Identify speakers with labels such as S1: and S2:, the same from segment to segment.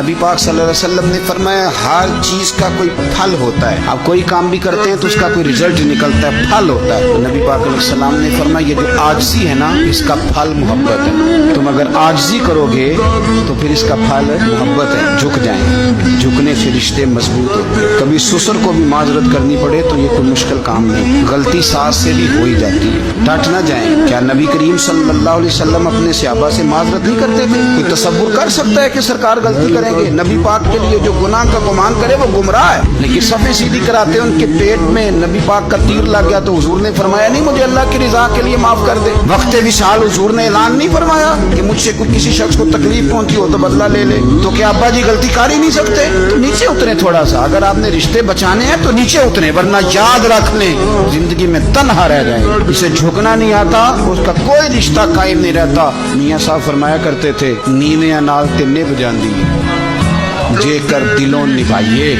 S1: नबी पाक सल्लल्लाहु अलैहि वसल्लम ने फरमाया हर चीज का कोई फल होता है। आप कोई काम भी करते हैं तो उसका कोई रिजल्ट निकलता है, फल होता है। तो नबी पाक अलैहि सलाम ने फरमाया ये जो आजिज़ी है ना, इसका फल मोहब्बत है। तुम अगर आजिज़ी करोगे तो फिर इसका फल मोहब्बत है, झुक जाएंगे। झुकने से रिश्ते मजबूत होते हैं। कभी ससुर को भी माजरत करनी पड़े तो ये कोई मुश्किल काम नहीं, गलती सास से भी हो ही जाती है। डट ना जाए। क्या नबी करीम सल्लल्लाहु अलैहि वसल्लम अपने सहाबा से माजरत नहीं करते थे? कोई तसव्वुर कर सकता है कि सरकार गलती करेंगे? नबी पाक के लिए जो गुनाह का गुमान करे वो गुमराह है। लेकिन सफ़े सीधी कराते उनके पेट में नबी पाक का तीर लग गया तो हुजूर ने फरमाया नहीं मुझे अल्लाह की रिजा के लिए माफ कर दे। वक्त विशाल हुजूर ने ऐलान नहीं फरमाया कि मुझसे कोई किसी शख्स को तकलीफ पहुंची हो तो बदला ले ले। तो क्या अब्बा जी गलती कर ही नहीं सकते? तो नीचे उतरे थोड़ा सा। अगर आपने रिश्ते बचाने हैं तो नीचे उतरे, वरना याद रख लें जिंदगी में तन्हा रह जाए। इसे झुकना नहीं आता उसका कोई रिश्ता कायम नहीं रहता। मियाँ साहब फरमाया करते थे नीवियां नाल ते निभ जांदी जे कर दिलों निभाइए,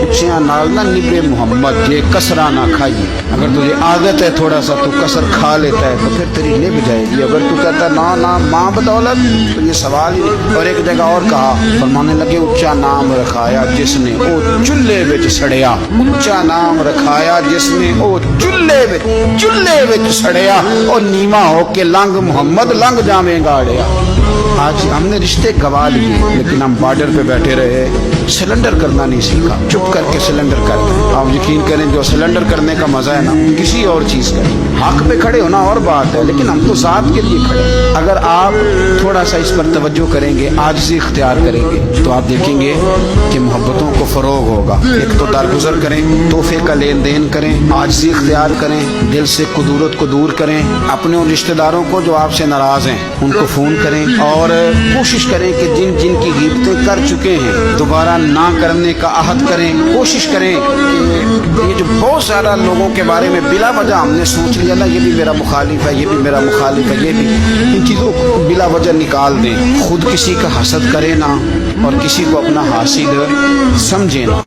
S1: उच्चियां नाल ना निभे मोहम्मद जे कसरा ना खाइए। अगर तुझे आदत है थोड़ा सा तू कसर खा लेता है तो फिर तेरी निभ जाएगी। अगर तू कहता ना ना माँ बदौलत तो ये सवाल ही नहीं। और एक जगह और कहा, फरमाने लगे उच्चा नाम रखाया जिसने ओ चुल्ले विच सड़िया, उच्चा नाम रखाया जिसने ओ चुल्ले विच सड़िया, और नीवा हो के लंघ मोहम्मद लंघ जावेगा अड़िया। आज हमने रिश्ते गवा लिए लेकिन हम बॉर्डर पे बैठे रहे, सिलेंडर करना नहीं सीखा। चुप करके सिलेंडर कर दें। आप यकीन करें जो सिलेंडर करने का मजा है ना किसी और चीज का। हक पे खड़े होना और बात है लेकिन हम तो जात के लिए खड़े। अगर आप थोड़ा सा इस पर तवज्जो करेंगे, आजिज़ी इख्तियार करेंगे तो आप देखेंगे कि मोहब्बतों को फरोग होगा। एक तो दरगुजर करें, तोहफे का लेन देन करें, आजिज़ी इख्तियार करें, दिल से कुदूरत को दूर करें। अपने उन रिश्तेदारों को जो आपसे नाराज हैं उनको फोन करें और कोशिश करें कि जिनकी गिरफ्तें कर चुके हैं दोबारा ना करने का अहद करें। कोशिश करें कि ये जो बहुत सारा लोगों के बारे में बिला वजह हमने सोच लिया ना ये भी मेरा मुखालिफ है, ये भी मेरा मुखालिफ है, ये भी, इन चीज़ों को बिला वजह निकाल दें। खुद किसी का हसद करें ना और किसी को अपना हासिद समझे ना।